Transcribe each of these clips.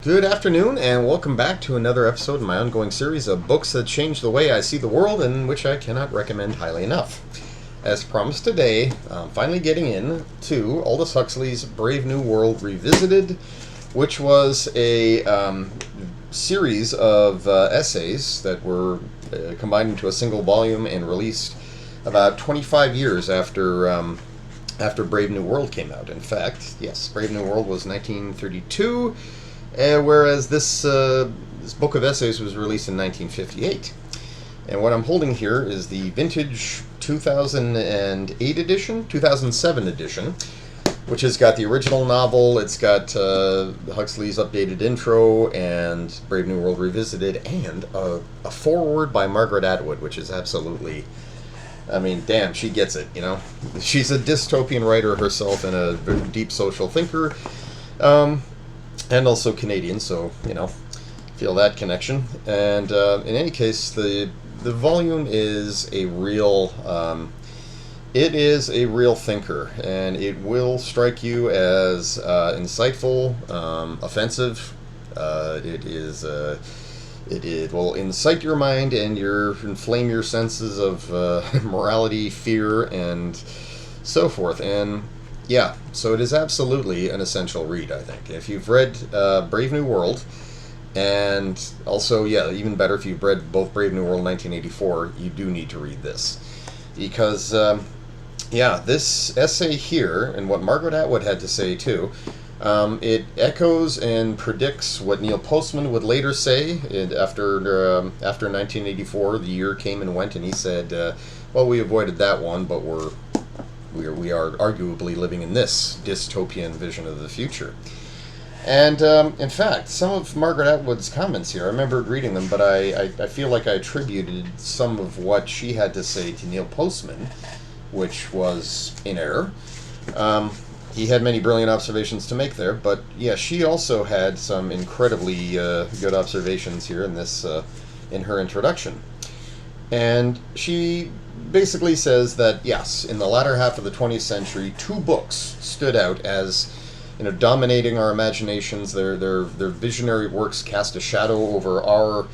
Good afternoon, and welcome back to another episode in my ongoing series of books that change the way I see the world and which I cannot recommend highly enough. As promised today, I'm finally getting in to Aldous Huxley's Brave New World Revisited, which was a series of essays that were combined into a single volume and released about 25 years after Brave New World came out. In fact, yes, Brave New World was 1932. Whereas this book of essays was released in 1958. And what I'm holding here is the vintage 2007 edition, which has got the original novel, it's got Huxley's updated intro, and Brave New World Revisited, and a foreword by Margaret Atwood, which is absolutely, I mean, damn, she gets it, you know? She's a dystopian writer herself and a very deep social thinker. And also Canadian, so, you know, feel that connection. And in any case, the volume is a real, it is a real thinker, and it will strike you as insightful, offensive. It will incite your mind and inflame your senses of morality, fear, and so forth. And yeah, so it is absolutely an essential read, I think. If you've read Brave New World, and also, yeah, even better, if you've read both Brave New World and 1984, you do need to read this. Because, yeah, this essay here, and what Margaret Atwood had to say, too, it echoes and predicts what Neil Postman would later say after 1984. The year came and went, and he said, well, we avoided that one, but we are arguably living in this dystopian vision of the future. And, in fact, some of Margaret Atwood's comments here, I remembered reading them, but I feel like I attributed some of what she had to say to Neil Postman, which was in error. He had many brilliant observations to make there, but, yeah, she also had some incredibly good observations here in this, in her introduction. And she basically says that, yes, in the latter half of the 20th century, two books stood out as, you know, dominating our imaginations. Their visionary works cast a shadow over our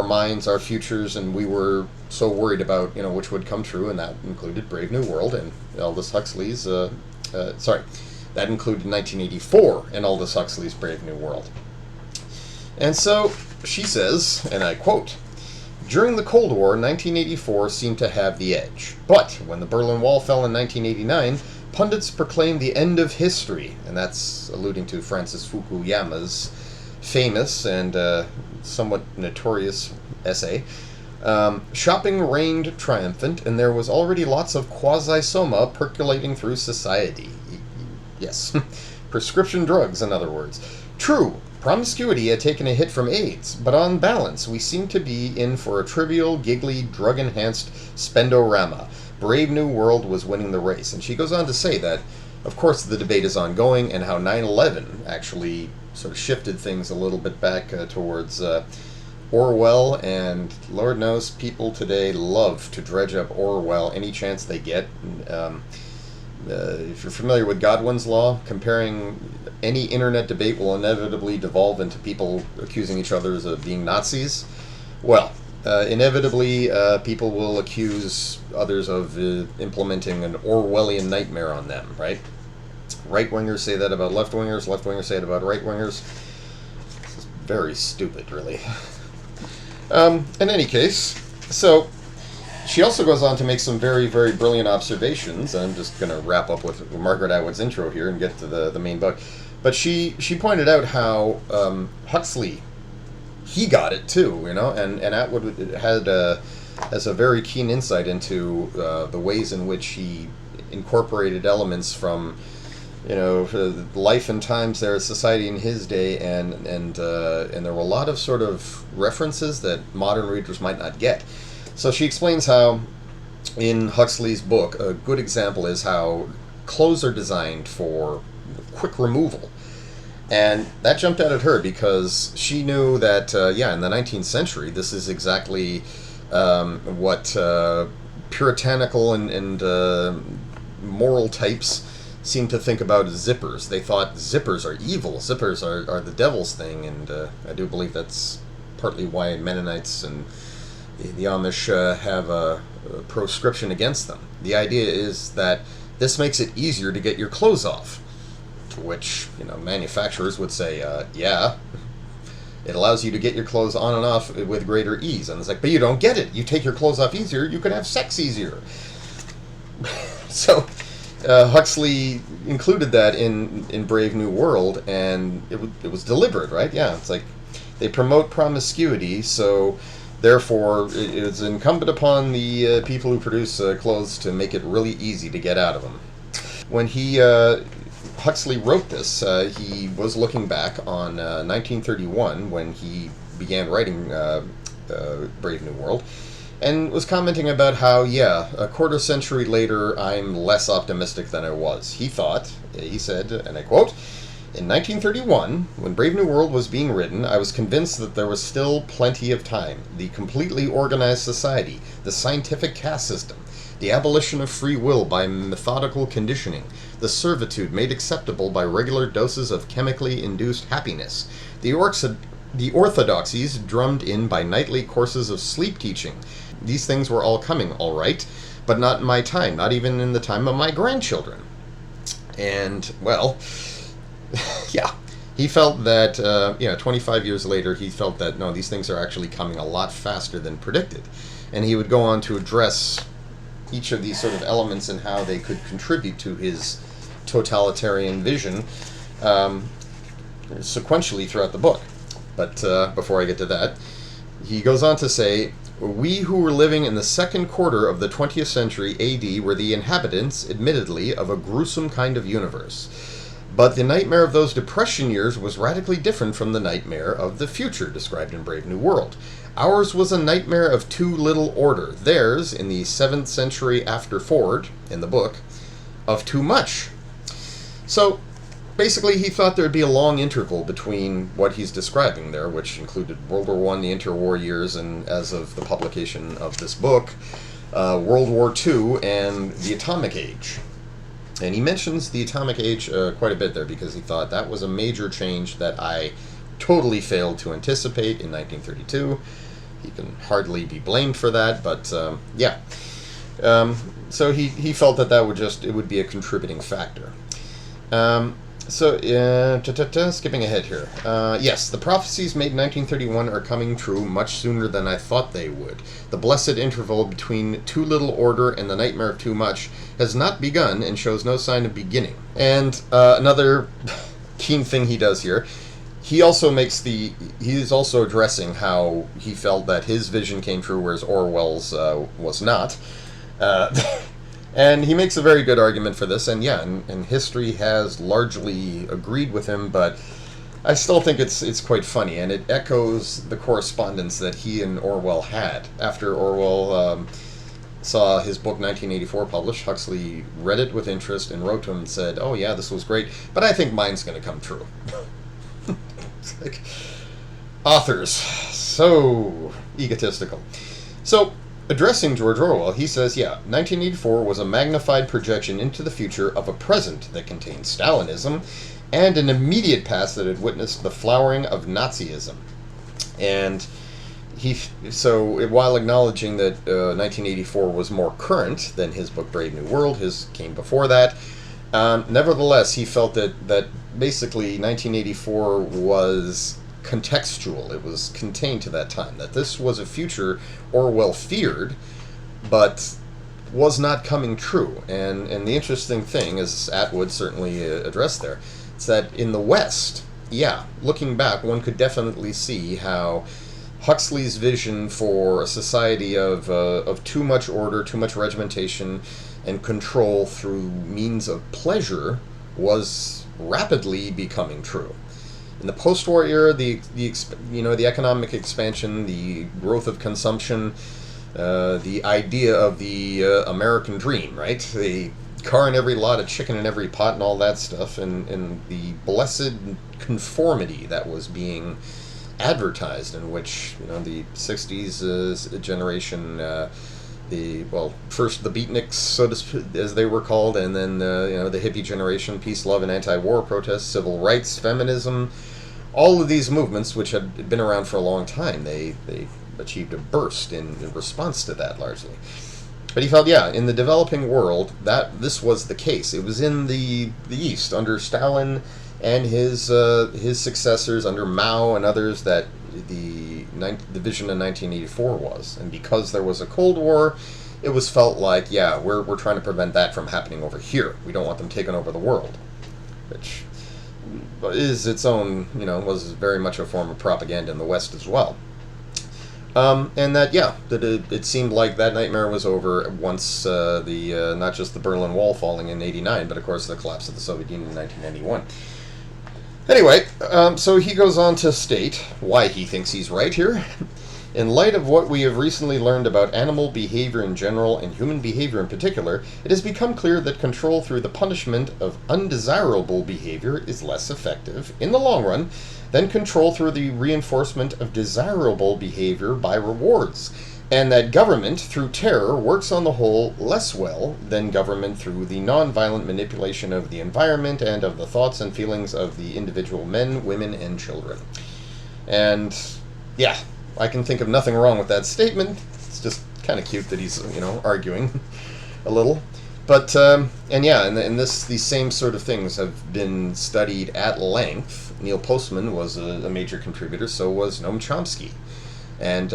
minds, our futures, and we were so worried about, you know, which would come true, and that included Brave New World and Aldous Huxley's, that included 1984 and Aldous Huxley's Brave New World. And so she says, and I quote, "During the Cold War, 1984 seemed to have the edge. But when the Berlin Wall fell in 1989, pundits proclaimed the end of history," and that's alluding to Francis Fukuyama's famous and somewhat notorious essay. "Shopping reigned triumphant, and there was already lots of quasi-soma percolating through society." Yes, prescription drugs, in other words. "True, promiscuity had taken a hit from AIDS, but on balance, we seem to be in for a trivial, giggly, drug-enhanced spendorama. Brave New World was winning the race." And she goes on to say that, of course, the debate is ongoing, and how 9/11 actually sort of shifted things a little bit back towards Orwell, and Lord knows people today love to dredge up Orwell any chance they get. If you're familiar with Godwin's Law, comparing any internet debate will inevitably devolve into people accusing each other of being Nazis. Well, inevitably, people will accuse others of implementing an Orwellian nightmare on them, right? Right-wingers say that about left-wingers, left-wingers say it about right-wingers. This is very stupid, really. In any case, so she also goes on to make some very, very brilliant observations. I'm just going to wrap up with Margaret Atwood's intro here and get to the main book. But she pointed out how Huxley, he got it too, you know, and Atwood has a very keen insight into the ways in which he incorporated elements from, you know, life and times there, society in his day, and there were a lot of sort of references that modern readers might not get. So she explains how, in Huxley's book, a good example is how clothes are designed for quick removal. And that jumped out at her because she knew that, in the 19th century, this is exactly what puritanical and moral types seemed to think about zippers. They thought zippers are evil. Zippers are the devil's thing, and I do believe that's partly why Mennonites and the Amish have a proscription against them. The idea is that this makes it easier to get your clothes off, to which, manufacturers would say, yeah, it allows you to get your clothes on and off with greater ease. And it's like, but you don't get it. You take your clothes off easier, you can have sex easier. So Huxley included that in Brave New World, and it was deliberate, right? Yeah, it's like they promote promiscuity, so therefore it's incumbent upon the people who produce clothes to make it really easy to get out of them. When Huxley wrote this, he was looking back on 1931 when he began writing Brave New World, and was commenting about how, a quarter century later, I'm less optimistic than I was. He said, and I quote, "In 1931, when Brave New World was being written, I was convinced that there was still plenty of time. The completely organized society, the scientific caste system, the abolition of free will by methodical conditioning, the servitude made acceptable by regular doses of chemically induced happiness, the orthodoxies drummed in by nightly courses of sleep teaching. These things were all coming, all right, but not in my time, not even in the time of my grandchildren." And, well, yeah, he felt that, 25 years later, he felt that, no, these things are actually coming a lot faster than predicted. And he would go on to address each of these sort of elements and how they could contribute to his totalitarian vision sequentially throughout the book. But before I get to that, he goes on to say, "We who were living in the second quarter of the 20th century AD were the inhabitants, admittedly, of a gruesome kind of universe. But the nightmare of those Depression years was radically different from the nightmare of the future described in Brave New World. Ours was a nightmare of too little order. Theirs, in the 7th century after Ford, in the book, of too much." So, basically, he thought there would be a long interval between what he's describing there, which included World War I, the interwar years, and as of the publication of this book, World War II, and the Atomic Age. And he mentions the Atomic Age quite a bit there, because he thought that was a major change that I totally failed to anticipate in 1932. He can hardly be blamed for that, but so he felt that would be a contributing factor. Skipping ahead here. Yes, the prophecies made in 1931 are coming true much sooner than I thought they would. The blessed interval between too little order and the nightmare of too much has not begun and shows no sign of beginning. And another keen thing he does here, he is also addressing how he felt that his vision came true, whereas Orwell's was not. And he makes a very good argument for this, and history has largely agreed with him, but I still think it's quite funny, and it echoes the correspondence that he and Orwell had. After Orwell saw his book 1984 published, Huxley read it with interest and wrote to him and said, "Oh yeah, this was great, but I think mine's going to come true." It's like, authors, so egotistical. So, addressing George Orwell, he says, 1984 was a magnified projection into the future of a present that contained Stalinism and an immediate past that had witnessed the flowering of Nazism. And while acknowledging that 1984 was more current than his book Brave New World, his came before that, nevertheless, he felt that basically 1984 was contextual. It was contained to that time. That this was a future Orwell feared, but was not coming true. And the interesting thing, as Atwood certainly addressed there, is that in the West, looking back, one could definitely see how Huxley's vision for a society of too much order, too much regimentation, and control through means of pleasure was rapidly becoming true. In the post-war era, the economic expansion, the growth of consumption, the idea of the American dream, right? The car in every lot, a chicken in every pot, and all that stuff, and the blessed conformity that was being advertised, in which the '60s generation first the beatniks, so to as they were called, and then the hippie generation, peace, love, and anti-war protests, civil rights, feminism, all of these movements, which had been around for a long time, they achieved a burst in response to that largely. But he felt, in the developing world, that this was the case. It was in the East under Stalin and his successors under Mao and others that the vision in 1984 was. And because there was a Cold War, it was felt like, we're trying to prevent that from happening over here. We don't want them taking over the world, which is its own, was very much a form of propaganda in the West as well. And that it seemed like that nightmare was over once not just the Berlin Wall falling in '89, but of course the collapse of the Soviet Union in 1991. Anyway, so he goes on to state why he thinks he's right here. In light of what we have recently learned about animal behavior in general and human behavior in particular, it has become clear that control through the punishment of undesirable behavior is less effective, in the long run, than control through the reinforcement of desirable behavior by rewards, and that government through terror works on the whole less well than government through the non-violent manipulation of the environment and of the thoughts and feelings of the individual men, women, and children. And, I can think of nothing wrong with that statement. It's just kind of cute that he's, arguing a little. But, these same sort of things have been studied at length. Neil Postman was a major contributor, so was Noam Chomsky. And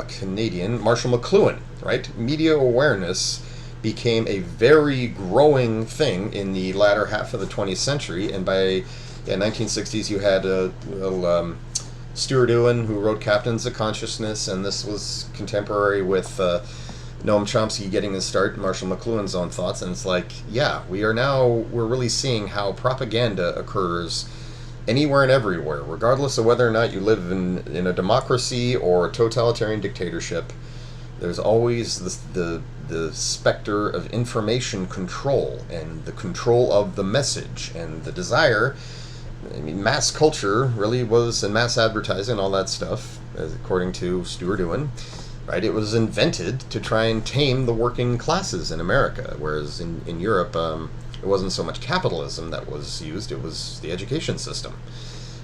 Canadian Marshall McLuhan, right? Media awareness became a very growing thing in the latter half of the 20th century, and by 1960s you had Stuart Ewen, who wrote Captains of Consciousness, and this was contemporary with Noam Chomsky getting his start, Marshall McLuhan's own thoughts, and it's like, we're really seeing how propaganda occurs anywhere and everywhere, regardless of whether or not you live in a democracy or a totalitarian dictatorship. There's always the specter of information control and the control of the message and the desire. I mean, mass culture really was, and mass advertising, all that stuff, according to Stuart Ewen, right? It was invented to try and tame the working classes in America, whereas in Europe, it wasn't so much capitalism that was used, it was the education system.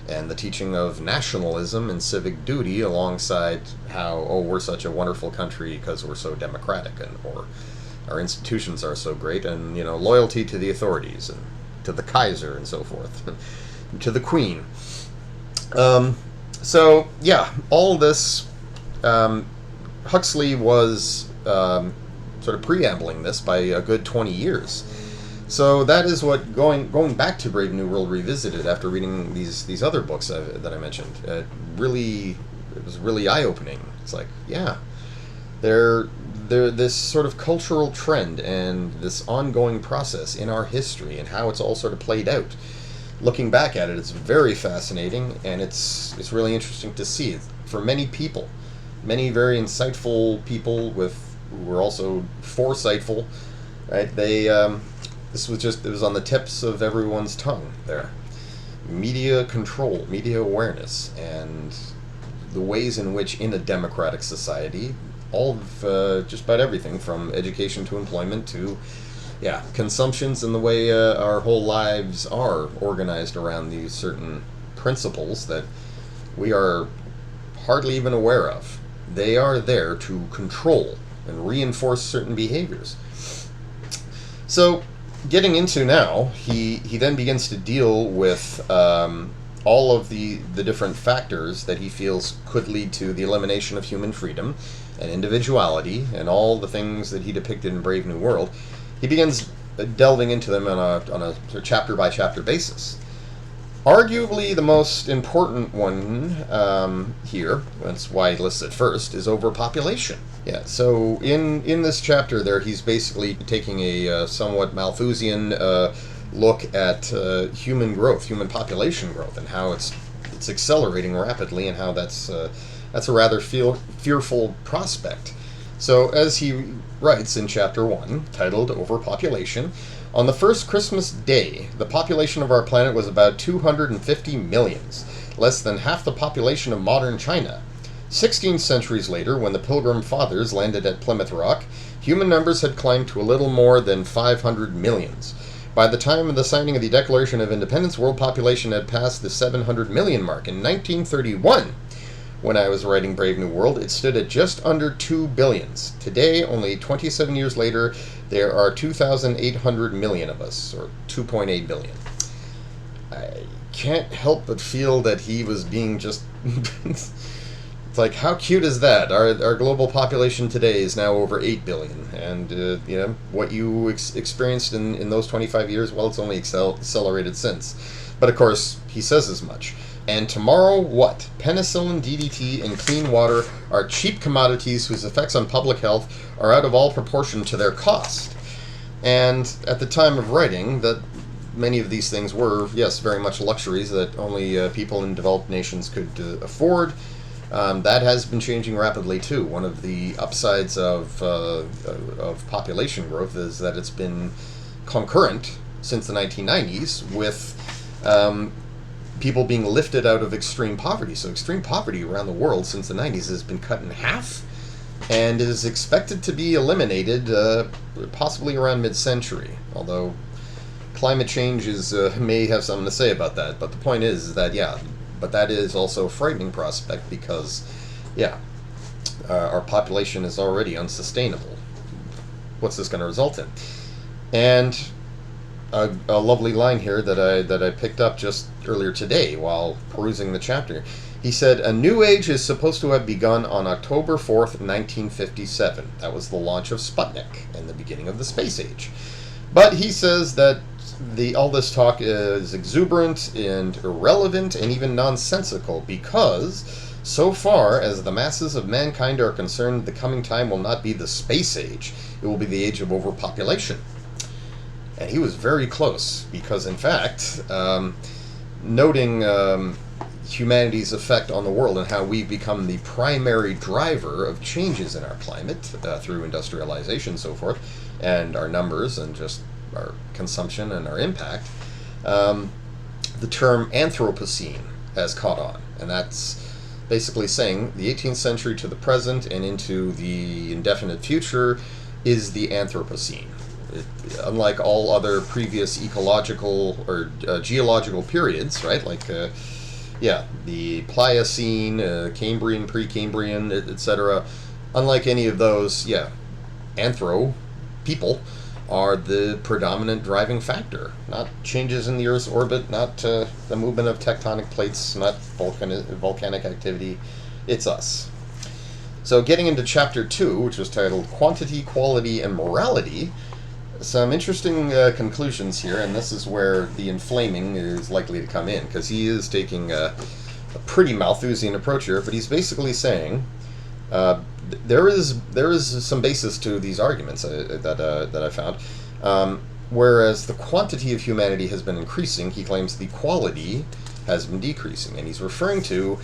And the teaching of nationalism and civic duty alongside how, we're such a wonderful country because we're so democratic, or our institutions are so great, and, loyalty to the authorities, and to the Kaiser, and so forth. To the Queen. All this, Huxley was sort of preambling this by a good 20 years. So that is what, going back to Brave New World Revisited after reading these other books that I mentioned, it was really eye-opening. It's like, they're this sort of cultural trend and this ongoing process in our history and how it's all sort of played out. Looking back at it, it's very fascinating, and it's really interesting to see. For many people, many very insightful people who were also foresightful, right? This was on the tips of everyone's tongue there. Media control, media awareness, and the ways in which in a democratic society, all of just about everything from education to employment to consumptions and the way our whole lives are organized around these certain principles that we are hardly even aware of. They are there to control and reinforce certain behaviors. So, getting into now, he then begins to deal with all of the different factors that he feels could lead to the elimination of human freedom and individuality and all the things that he depicted in Brave New World. He begins delving into them on a chapter-by-chapter basis. Arguably the most important one here, that's why he lists it first, is overpopulation. So in this chapter there, he's basically taking a somewhat Malthusian look at human growth, human population growth, and how it's accelerating rapidly, and how that's a rather fearful prospect. So, as he writes in Chapter 1, titled Overpopulation, on the first Christmas Day, the population of our planet was about 250 millions, less than half the population of modern China. 16 centuries later, when the Pilgrim Fathers landed at Plymouth Rock, human numbers had climbed to a little more than 500 millions. By the time of the signing of the Declaration of Independence, world population had passed the 700 million mark. In 1931, when I was writing Brave New World, it stood at just under 2 billions. Today, only 27 years later, there are 2,800 million of us, or 2.8 billion. I can't help but feel that he was being just... It's like, how cute is that? Our global population today is now over 8 billion. And, what you experienced in those 25 years, well, it's only accelerated since. But, of course, he says as much. And tomorrow, what? Penicillin, DDT, and clean water are cheap commodities whose effects on public health are out of all proportion to their cost. And at the time of writing, that many of these things were, yes, very much luxuries that only people in developed nations could afford. That has been changing rapidly too. One of the upsides of population growth is that it's been concurrent since the 1990s with people being lifted out of extreme poverty. So extreme poverty around the world since the 90s has been cut in half and is expected to be eliminated possibly around mid-century. Although climate change may have something to say about that. But the point is that, yeah, but that is also a frightening prospect because, yeah, our population is already unsustainable. What's this going to result in? And a lovely line here that I picked up just earlier today while perusing the chapter. He said, "A new age is supposed to have begun on October 4th, 1957. That was the launch of Sputnik and the beginning of the space age. But he says that all this talk is exuberant and irrelevant and even nonsensical because, so far as the masses of mankind are concerned, the coming time will not be the space age. It will be the age of overpopulation." And he was very close because, in fact, noting humanity's effect on the world and how we've become the primary driver of changes in our climate through industrialization and so forth, and our numbers and just our consumption and our impact, the term Anthropocene has caught on. And that's basically saying the 18th century to the present and into the indefinite future is the Anthropocene. Unlike all other previous ecological or geological periods, right? Like, the Pliocene, Cambrian, Precambrian, etc. Unlike any of those, anthro, people, are the predominant driving factor. Not changes in the Earth's orbit, not the movement of tectonic plates, not volcanic activity. It's us. So getting into Chapter 2, which was titled Quantity, Quality, and Morality, some interesting conclusions here, and this is where the inflaming is likely to come in, because he is taking a pretty Malthusian approach here, but he's basically saying there is some basis to these arguments that I found. Whereas the quantity of humanity has been increasing, he claims the quality has been decreasing, and he's referring to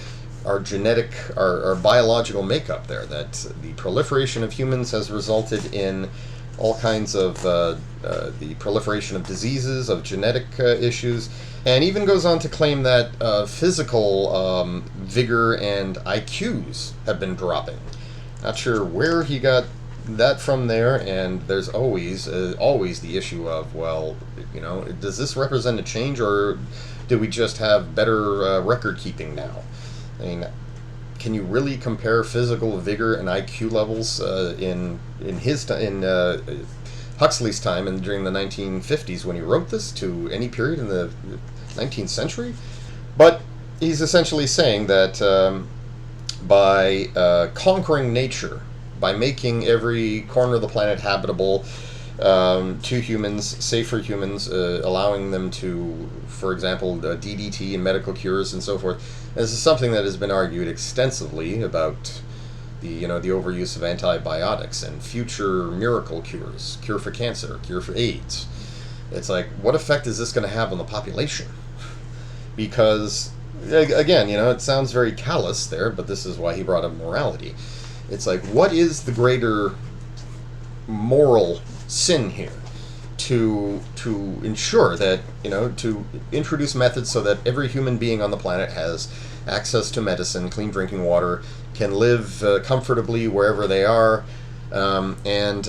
our genetic, our biological makeup there, that the proliferation of humans has resulted in all kinds of the proliferation of diseases, of genetic issues, and even goes on to claim that physical vigor and IQs have been dropping. Not sure where he got that from there, and there's always the issue of, well, does this represent a change, or do we just have better record keeping now? I mean, can you really compare physical vigor and IQ levels in Huxley's time and during the 1950s when he wrote this to any period in the 19th century? But he's essentially saying that by conquering nature, by making every corner of the planet habitable to humans, safe for humans, allowing them to, for example, DDT and medical cures and so forth. This is something that has been argued extensively about the overuse of antibiotics and future miracle cures, cure for cancer, cure for AIDS. It's like, what effect is this going to have on the population? Because, again, it sounds very callous there, but this is why he brought up morality. It's like, what is the greater moral sin here? to ensure that, to introduce methods so that every human being on the planet has access to medicine, clean drinking water, can live comfortably wherever they are, and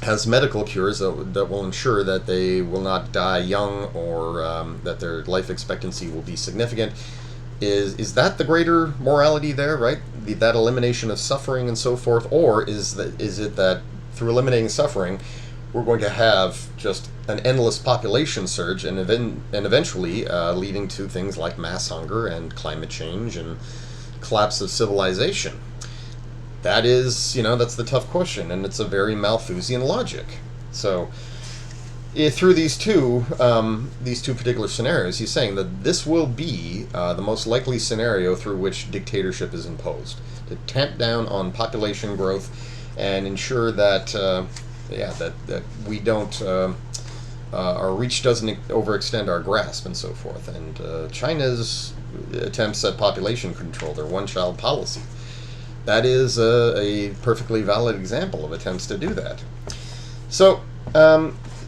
has medical cures that will ensure that they will not die young, or that their life expectancy will be significant. Is that the greater morality there, right? That elimination of suffering and so forth, or is it that through eliminating suffering, we're going to have just an endless population surge, and eventually leading to things like mass hunger and climate change and collapse of civilization? That is, that's the tough question, and it's a very Malthusian logic. So, through these two particular scenarios, he's saying that this will be the most likely scenario through which dictatorship is imposed, to tamp down on population growth and ensure that that we don't our reach doesn't overextend our grasp and so forth. And China's attempts at population control, their one-child policy, that is a perfectly valid example of attempts to do that. So,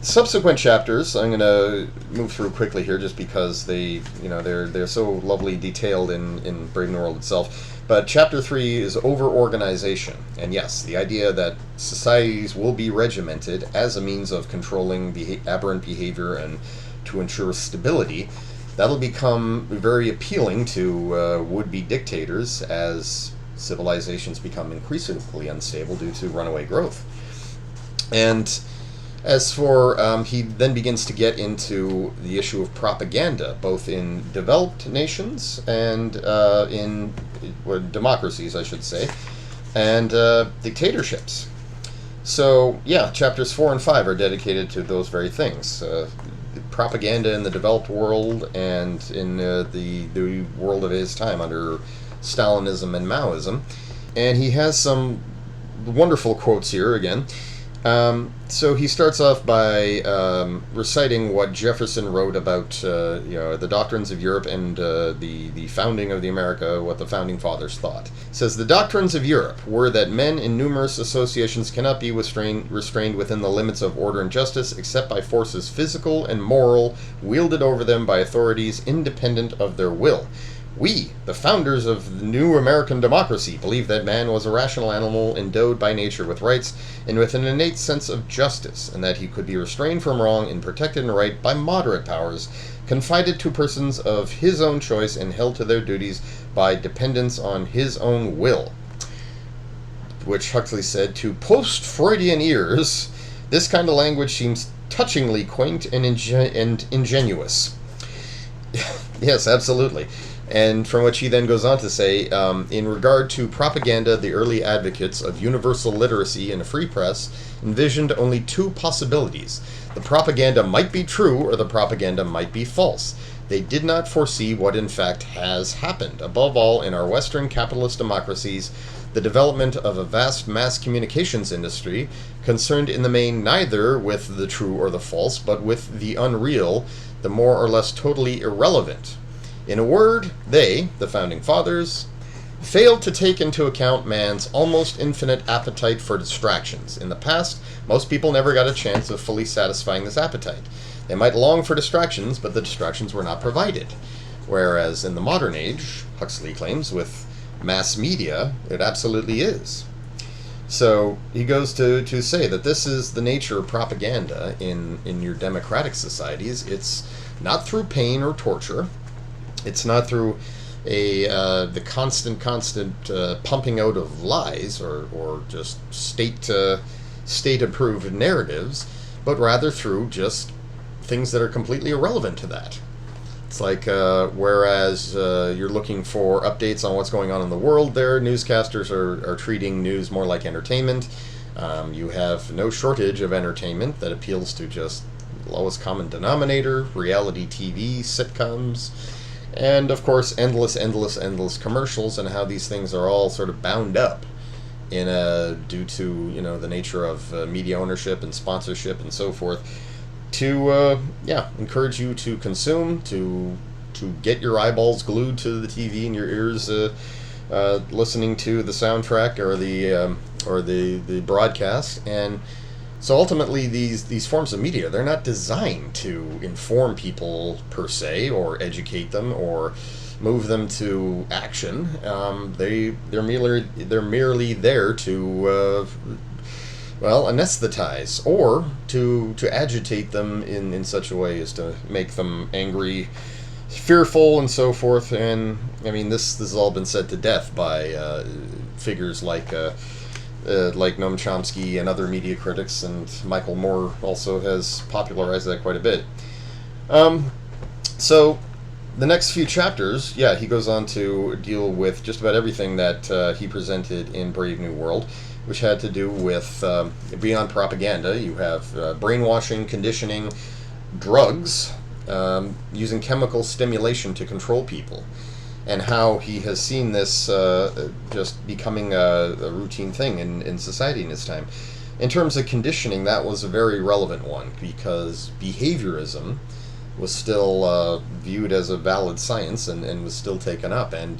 subsequent chapters, I'm going to move through quickly here, just because they're so lovely detailed in Brave New World itself. But chapter 3 is over-organization, and yes, the idea that societies will be regimented as a means of controlling aberrant behavior and to ensure stability. That'll become very appealing to would-be dictators as civilizations become increasingly unstable due to runaway growth. And as for, he then begins to get into the issue of propaganda, both in developed nations and in democracies, I should say, and dictatorships. So, yeah, chapters 4 and 5 are dedicated to those very things. Propaganda in the developed world and in the world of his time under Stalinism and Maoism. And he has some wonderful quotes here again. So he starts off by reciting what Jefferson wrote about the doctrines of Europe and the founding of the America, what the founding fathers thought. It says, "The doctrines of Europe were that men in numerous associations cannot be restrained within the limits of order and justice, except by forces physical and moral wielded over them by authorities independent of their will. We, the founders of the new American democracy, believed that man was a rational animal endowed by nature with rights and with an innate sense of justice, and that he could be restrained from wrong and protected in right by moderate powers, confided to persons of his own choice and held to their duties by dependence on his own will." Which Huxley said, "To post-Freudian ears, this kind of language seems touchingly quaint and ingenuous." Yes, absolutely. And from which he then goes on to say, in regard to propaganda, the early advocates of universal literacy and a free press envisioned only two possibilities. The propaganda might be true or the propaganda might be false. They did not foresee what in fact has happened. Above all, in our Western capitalist democracies, the development of a vast mass communications industry, concerned in the main neither with the true or the false, but with the unreal, the more or less totally irrelevant. In a word, they, the Founding Fathers, failed to take into account man's almost infinite appetite for distractions. In the past, most people never got a chance of fully satisfying this appetite. They might long for distractions, but the distractions were not provided. Whereas in the modern age, Huxley claims, with mass media, it absolutely is. So he goes to say that this is the nature of propaganda in your democratic societies. It's not through pain or torture. It's not through the constant pumping out of lies or just state-approved narratives, but rather through just things that are completely irrelevant to that. It's like, whereas you're looking for updates on what's going on in the world there, newscasters are treating news more like entertainment. You have no shortage of entertainment that appeals to just lowest common denominator, reality TV, sitcoms, and of course endless commercials, and how these things are all sort of bound up in due to the nature of media ownership and sponsorship and so forth, to encourage you to consume, to get your eyeballs glued to the TV and your ears listening to the soundtrack or the broadcast, and So ultimately, these forms of media, they're not designed to inform people per se, or educate them, or move them to action. They're merely there to anesthetize, or to agitate them in such a way as to make them angry, fearful, and so forth. And I mean, this has all been said to death by figures like Noam Chomsky and other media critics, and Michael Moore also has popularized that quite a bit. So the next few chapters, he goes on to deal with just about everything that he presented in Brave New World, which had to do with, beyond propaganda, you have brainwashing, conditioning, drugs, using chemical stimulation to control people, and how he has seen this just becoming a routine thing in society in his time. In terms of conditioning, that was a very relevant one, because behaviorism was still viewed as a valid science, and was still taken up. And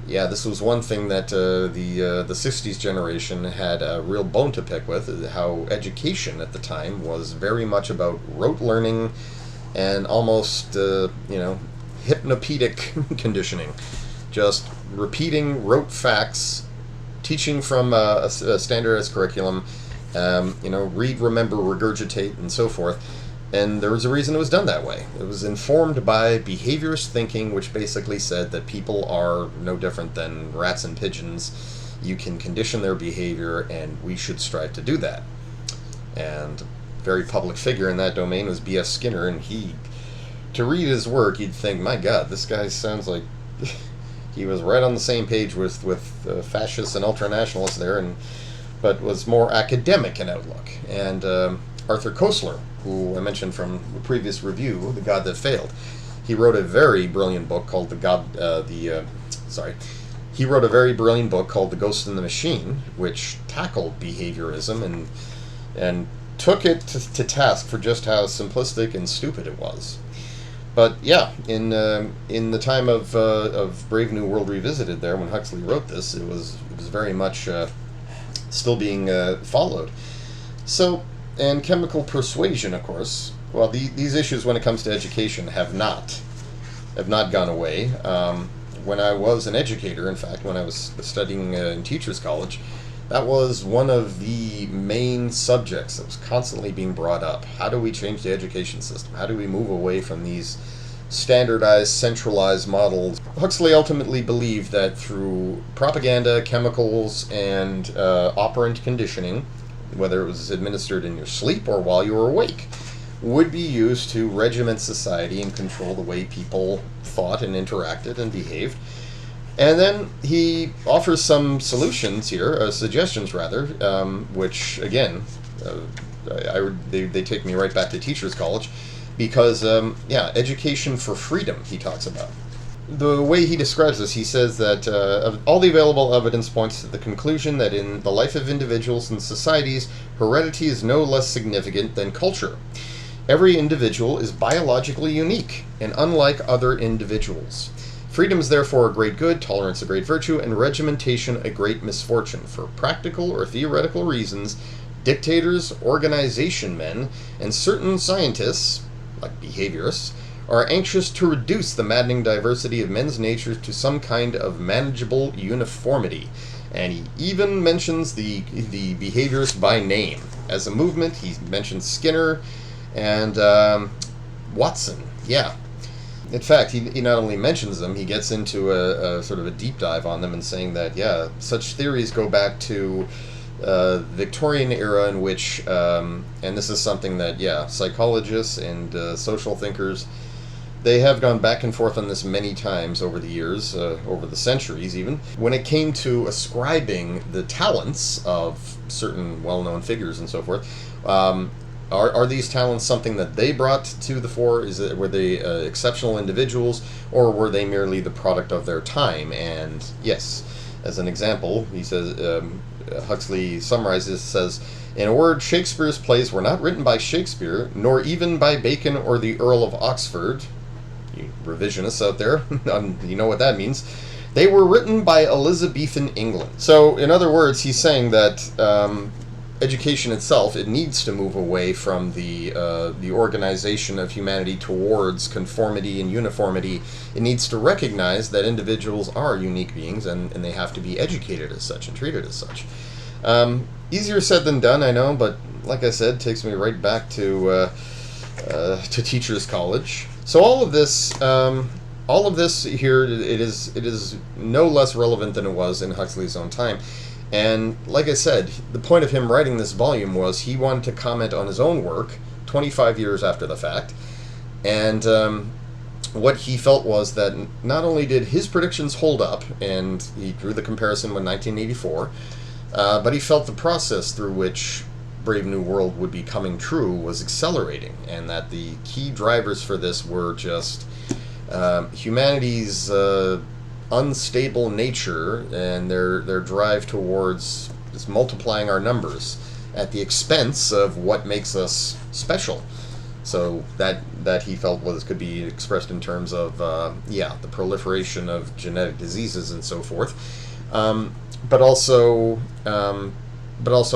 this was one thing that the 60s generation had a real bone to pick with, how education at the time was very much about rote learning and almost, hypnopedic conditioning. Just repeating rote facts, teaching from a standardized curriculum, read, remember, regurgitate, and so forth. And there was a reason it was done that way. It was informed by behaviorist thinking, which basically said that people are no different than rats and pigeons. You can condition their behavior, and we should strive to do that. And a very public figure in that domain was B.S. Skinner, and to read his work, you'd think, my God, this guy sounds like he was right on the same page with fascists and ultranationalists there, but was more academic in outlook. And Arthur Koestler, who I mentioned from the previous review, The God That Failed, he wrote a very brilliant book called The Ghost in the Machine, which tackled behaviorism and took it to task for just how simplistic and stupid it was. But in the time of Brave New World Revisited, there when Huxley wrote this, it was very much still being followed. So, and chemical persuasion, of course. Well, these issues when it comes to education have not gone away. When I was an educator, in fact, when I was studying in Teachers College, that was one of the main subjects that was constantly being brought up. How do we change the education system? How do we move away from these standardized, centralized models? Huxley ultimately believed that through propaganda, chemicals, and operant conditioning, whether it was administered in your sleep or while you were awake, would be used to regiment society and control the way people thought and interacted and behaved. And then he offers some solutions here, suggestions rather, which again, they take me right back to Teachers College, because education for freedom he talks about. The way he describes this, he says that all the available evidence points to the conclusion that in the life of individuals and societies, heredity is no less significant than culture. Every individual is biologically unique and unlike other individuals. Freedom is therefore a great good, tolerance a great virtue, and regimentation a great misfortune. For practical or theoretical reasons, dictators, organization men, and certain scientists, like behaviorists, are anxious to reduce the maddening diversity of men's natures to some kind of manageable uniformity. And he even mentions the behaviorists by name. As a movement, he mentions Skinner and Watson. Yeah. In fact, he not only mentions them, he gets into a sort of a deep dive on them and saying that, such theories go back to Victorian era in which, and this is something that, psychologists and social thinkers, they have gone back and forth on this many times over the years, over the centuries even. When it came to ascribing the talents of certain well-known figures and so forth, are these talents something that they brought to the fore? Were they exceptional individuals, or were they merely the product of their time? And yes, as an example, he says, Huxley summarizes, says, in a word, Shakespeare's plays were not written by Shakespeare, nor even by Bacon or the Earl of Oxford. You revisionists out there, you know what that means. They were written by Elizabethan England. So, in other words, he's saying that education itself, it needs to move away from the organization of humanity towards conformity and uniformity. It needs to recognize that individuals are unique beings, and they have to be educated as such and treated as such. Easier said than done, I know, but like I said, it takes me right back to teachers' college. So all of this here, it is no less relevant than it was in Huxley's own time. And like I said, the point of him writing this volume was he wanted to comment on his own work 25 years after the fact. And what he felt was that not only did his predictions hold up, and he drew the comparison with 1984, but he felt the process through which Brave New World would be coming true was accelerating, and that the key drivers for this were just humanity's unstable nature and their drive towards just multiplying our numbers at the expense of what makes us special. So that he felt could be expressed in terms of the proliferation of genetic diseases and so forth, but also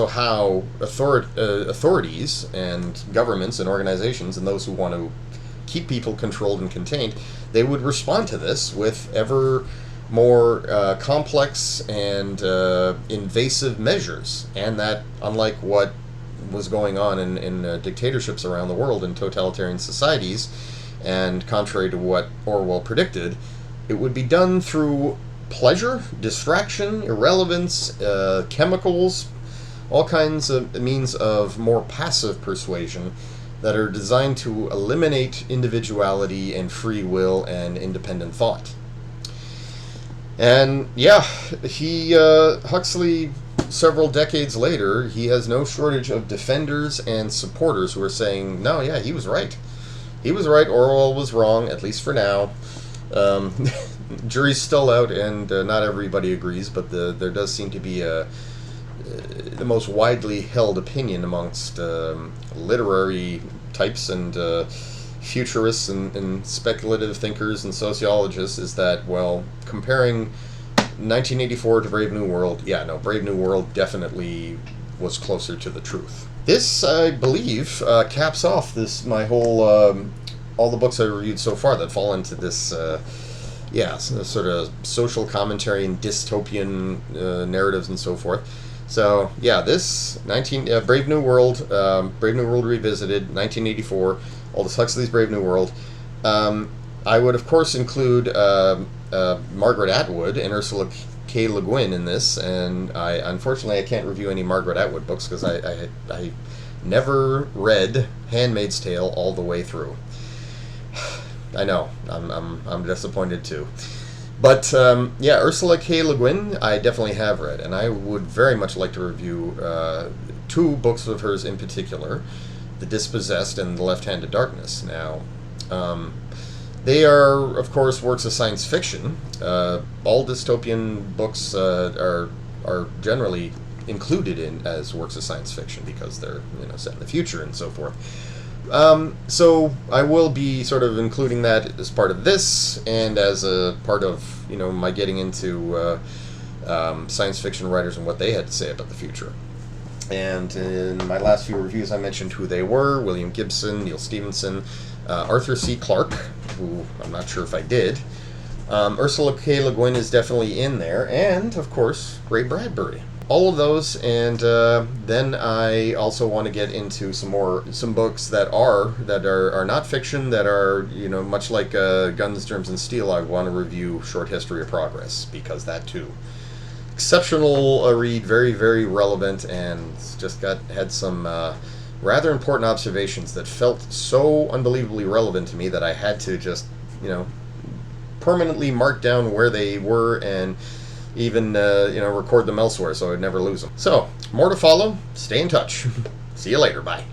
how authorities and governments and organizations and those who want to keep people controlled and contained, they would respond to this with ever more complex and invasive measures, and that, unlike what was going on in dictatorships around the world in totalitarian societies, and contrary to what Orwell predicted, it would be done through pleasure, distraction, irrelevance, chemicals, all kinds of means of more passive persuasion that are designed to eliminate individuality and free will and independent thought. And Huxley, several decades later, he has no shortage of defenders and supporters who are saying, no, yeah, he was right. He was right, Orwell was wrong, at least for now. Jury's still out, and not everybody agrees, but there does seem to be the most widely held opinion amongst literary types and futurists and speculative thinkers and sociologists is that, well, comparing 1984 to Brave New World, Brave New World definitely was closer to the truth. This, I believe, caps off my whole all the books I reviewed so far that fall into this sort of social commentary and dystopian narratives and so forth. So this Brave New World Revisited, 1984, Aldous Huxley's Brave New World. I would of course include Margaret Atwood and Ursula K. Le Guin in this, and unfortunately I can't review any Margaret Atwood books because I never read *Handmaid's Tale* all the way through. I know, I'm disappointed too. But Ursula K. Le Guin I definitely have read, and I would very much like to review two books of hers in particular, *The Dispossessed* and *The Left-Handed Darkness*. Now, they are, of course, works of science fiction. All dystopian books are generally included as works of science fiction because they're set in the future and so forth. So I will be sort of including that as part of this, and as a part of my getting into science fiction writers and what they had to say about the future. And in my last few reviews, I mentioned who they were: William Gibson, Neil Stephenson, Arthur C. Clarke, who I'm not sure if I did. Ursula K. Le Guin is definitely in there, and of course Ray Bradbury. All of those, and then I also want to get into some books that are not fiction, that are much like Guns, Germs, and Steel. I want to review *Short History of Progress*, because that too, exceptional read, very, very relevant, and just had some rather important observations that felt so unbelievably relevant to me that I had to just permanently mark down where they were and even record them elsewhere so I'd never lose them. So, more to follow. Stay in touch. See you later. Bye.